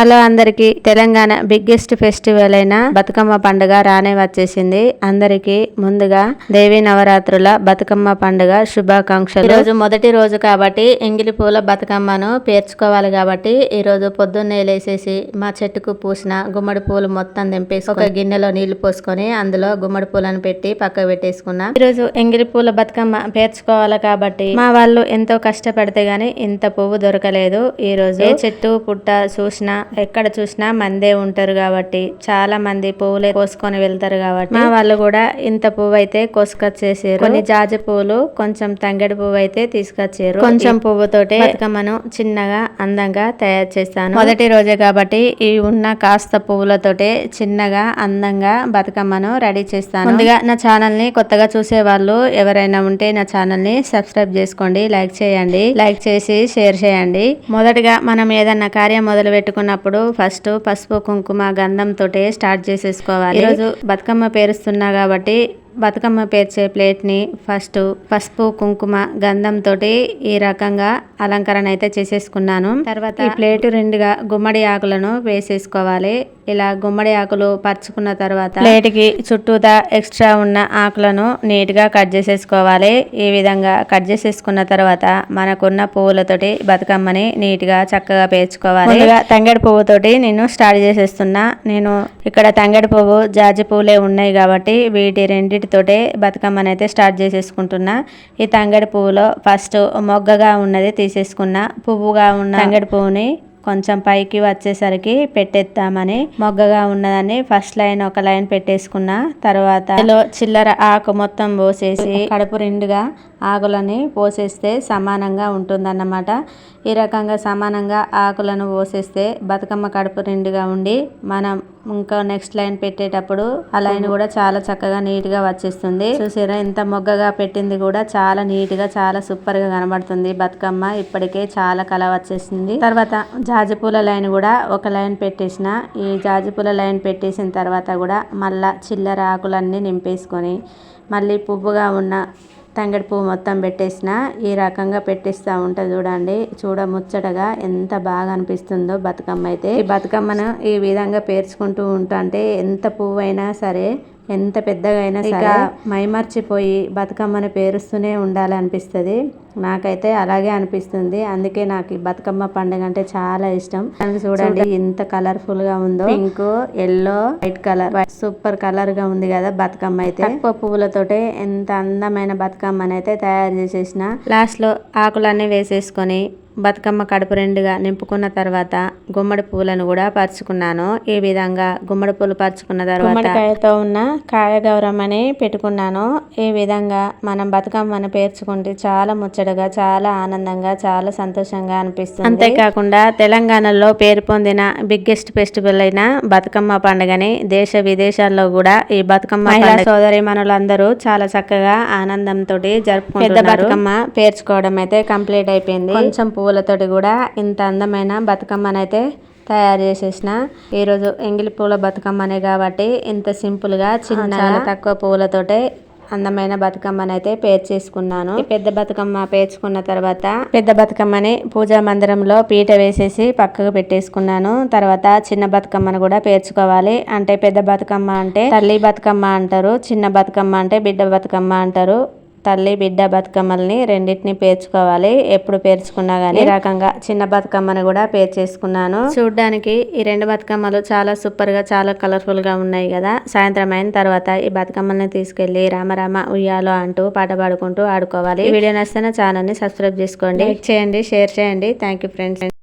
Hello అందరికి, Telangana biggest festival అయిన బతుకమ్మ పండుగ రానే వచ్చేసింది. అందరికి ముందుగా దేవి నవరాత్రుల బతుకమ్మ పండుగ శుభాకాంక్షలు. ఈరోజు మొదటి రోజు కాబట్టి ఎంగిలి పూల బతుకమ్మను పేర్చుకోవాలి కాబట్టి ఈ రోజు పొద్దున్నే లేసేసి మా చెట్టుకు పూసిన గుమ్మడి పూలు మొత్తం తెంపేసి ఒక గిన్నెలో నీళ్లు పోసుకొని అందులో గుమ్మడి పూలను పెట్టి పక్కకు పెట్టేసుకున్నా. ఈరోజు ఎంగిలి పూల బతుకమ్మ పేర్చుకోవాలి కాబట్టి మా వాళ్ళు ఎంతో కష్టపడితే గాని ఇంత పువ్వు దొరకలేదు. ఈ రోజు ఏ చెట్టు పుట్ట చూసినా ఎక్కడ చూసినా మందే ఉంటారు కాబట్టి చాలా మంది పువ్వులే కోసుకొని వెళ్తారు కాబట్టి మా వాళ్ళు కూడా ఇంత పువ్వు అయితే కోసుకొచ్చేసారు. కొన్ని జాజి పువ్వులు, కొంచెం తంగెడి పువ్వు అయితే తీసుకొచ్చారు. కొంచెం పువ్వుతోటి బతుకమ్మను చిన్నగా అందంగా తయారు చేస్తాను. మొదటి రోజే కాబట్టి ఈ ఉన్న కాస్త పువ్వులతోటి చిన్నగా అందంగా బతుకమ్మను రెడీ చేస్తాను. ముందుగా నా ఛానల్ ని కొత్తగా చూసే వాళ్ళు ఎవరైనా ఉంటే నా ఛానల్ ని సబ్స్క్రైబ్ చేసుకోండి, లైక్ చేయండి, లైక్ చేసి షేర్ చేయండి. మొదటగా మనం ఏదన్నా కార్యం మొదలు పెట్టుకున్నప్పుడు ఫస్ట్ పసుపు కుంకుమ గంధం తోటే స్టార్ట్ చేసేసుకోవాలి. ఈరోజు బతుకమ్మ పేరుస్తున్నా కాబట్టి బతుకమ్మ పేర్చే ప్లేట్ ని ఫస్ట్ పసుపు కుంకుమ గంధం తోటి ఈ రకంగా అలంకరణ అయితే చేసేసుకున్నాను. తర్వాత ఈ ప్లేట్ రెండుగా గుమ్మడి ఆకులను వేసేసుకోవాలి. ఇలా గుమ్మడి ఆకులు పరుచుకున్న తర్వాత ప్లేట్ కి చుట్టూతా ఎక్స్ట్రా ఉన్న ఆకులను నీట్ గా కట్ చేసేసుకోవాలి. ఈ విధంగా కట్ చేసేసుకున్న తర్వాత మనకున్న పువ్వులతోటి బతుకమ్మని నీట్ గా చక్కగా పేర్చుకోవాలి. ముందుగా తంగెడి పువ్వుతోటి నేను స్టార్ట్ చేసేస్తున్నా. నేను ఇక్కడ తంగెడి పువ్వు జాజి పువ్వులే ఉన్నాయి కాబట్టి వీటి రెండింటితోటే బతుకమ్మని అయితే స్టార్ట్ చేసేసుకుంటున్నా. ఈ తంగెడి పువ్వులో ఫస్ట్ మొగ్గగా ఉన్నది తీసేసుకున్నా. పువ్వుగా ఉన్న తంగెడి పువ్వుని కొంచెం పైకి వచ్చేసరికి పెట్టేద్దామని మొగ్గగా ఉన్నదాన్ని ఫస్ట్ లైన్ ఒక లైన్ పెట్టేసుకున్నా. తర్వాత చిల్లర ఆకు మొత్తం పోసేసి కడుపు రెండుగా ఆకులని పోసేస్తే సమానంగా ఉంటుందన్నమాట. ఈ రకంగా సమానంగా ఆకులను పోసేస్తే బతుకమ్మ కడుపు రెండుగా ఉండి మనం ఇంకా నెక్స్ట్ లైన్ పెట్టేటప్పుడు ఆ లైన్ కూడా చాలా చక్కగా నీట్ గా వచ్చేస్తుంది. చూసారా ఇంత మొగ్గగా పెట్టింది కూడా చాలా నీట్ గా చాలా సూపర్ గా కనబడుతుంది బతుకమ్మ. ఇప్పటికే చాలా కళ వచ్చేసింది. తర్వాత జాజిపూల లైన్ కూడా ఒక లైన్ పెట్టేసిన. ఈ జాజిపూల లైన్ పెట్టేసిన తర్వాత కూడా మళ్ళా చిల్లర ఆకులన్నీ నింపేసుకొని మళ్ళీ పువ్వుగా ఉన్న తంగెడి పువ్వు మొత్తం పెట్టేసిన. ఈ రకంగా పెట్టేస్తూ ఉంటా చూడండి. ముచ్చటగా ఎంత బాగా అనిపిస్తుందో బతుకమ్మ అయితే. ఈ బతుకమ్మను ఈ విధంగా పేర్చుకుంటూ ఉంటా అంటే ఎంత పువ్వు అయినా సరే, ఎంత పెద్దగా అయినా సరే మైమర్చిపోయి బతుకమ్మని పేరుస్తూనే ఉండాలనిపిస్తుంది. నాకైతే అలాగే అనిపిస్తుంది. అందుకే నాకు ఈ బతుకమ్మ పండుగ అంటే చాలా ఇష్టం. చూడండి ఎంత కలర్ఫుల్ గా ఉందో. Pink, yellow, white colour super colour గా ఉంది కదా బతుకమ్మ అయితే. తక్కువ పువ్వులతోటే ఎంత అందమైన బతుకమ్మని అయితే తయారు చేసేసిన. లాస్ట్ లో ఆకులన్నీ వేసేసుకొని బతుకమ్మ కడుపు రెండుగా నింపుకున్న తర్వాత గుమ్మడి పూలను కూడా పరుచుకున్నాను. ఈ విధంగా గుమ్మడి పూలు పరుచుకున్న తర్వాత గుమ్మడికాయతో ఉన్న కాయ గౌరమ్మని పెట్టుకున్నాను. ఈ విధంగా మనం బతుకమ్మను పేర్చుకుంటే చాలా ముచ్చటగా, చాలా ఆనందంగా, చాలా సంతోషంగా అనిపిస్తుంది. అంతేకాకుండా తెలంగాణలో పేరు పొందిన బిగ్గెస్ట్ ఫెస్టివల్ అయిన బతుకమ్మ పండుగని దేశ విదేశాల్లో కూడా ఈ బతుకమ్మ సోదరి మనులందరూ చాలా చక్కగా ఆనందంతో జరుపుకుంటున్నారు. పెద్ద బతుకమ్మ పేర్చుకోవడం అయితే కంప్లీట్ అయిపోయింది. కొంచెం పువ్వులతోటి కూడా ఇంత అందమైన బతుకమ్మనైతే తయారు చేసేసిన. ఈరోజు ఎంగిలి పూల బతుకమ్మనే కాబట్టి ఇంత సింపుల్ గా చాలా తక్కువ పువ్వులతోటే అందమైన బతుకమ్మనైతే పేర్చేసుకున్నాను. ఈ పెద్ద బతుకమ్మ పేర్చుకున్న తర్వాత పెద్ద బతుకమ్మని పూజా మందిరంలో పీట వేసేసి పక్కకు పెట్టేసుకున్నాను. తర్వాత చిన్న బతుకమ్మను కూడా పేర్చుకోవాలి. అంటే పెద్ద బతుకమ్మ అంటే తల్లి బతుకమ్మ అంటారు, చిన్న బతుకమ్మ అంటే బిడ్డ బతుకమ్మ అంటారు. తల్లి బిడ్డ బతుకమ్మల్ని రెండింటిని పేర్చుకోవాలి. ఎప్పుడు పేర్చుకున్నా గానీ ఈ రకంగా చిన్న బతుకమ్మను కూడా పేర్చేసుకున్నాను. చూడ్డానికి ఈ రెండు బతుకమ్మలు చాలా సూపర్ గా, చాలా కలర్ఫుల్ గా ఉన్నాయి కదా. సాయంత్రం అయిన తర్వాత ఈ బతుకమ్మల్ని తీసుకెళ్లి రామరామ ఉయ్యాలో అంటూ పాట పాడుకుంటూ ఆడుకోవాలి. ఈ వీడియో నచ్చితే ఛానల్ ని సబ్స్క్రైబ్ చేసుకోండి, లైక్ చేయండి, షేర్ చేయండి. Thank you friends.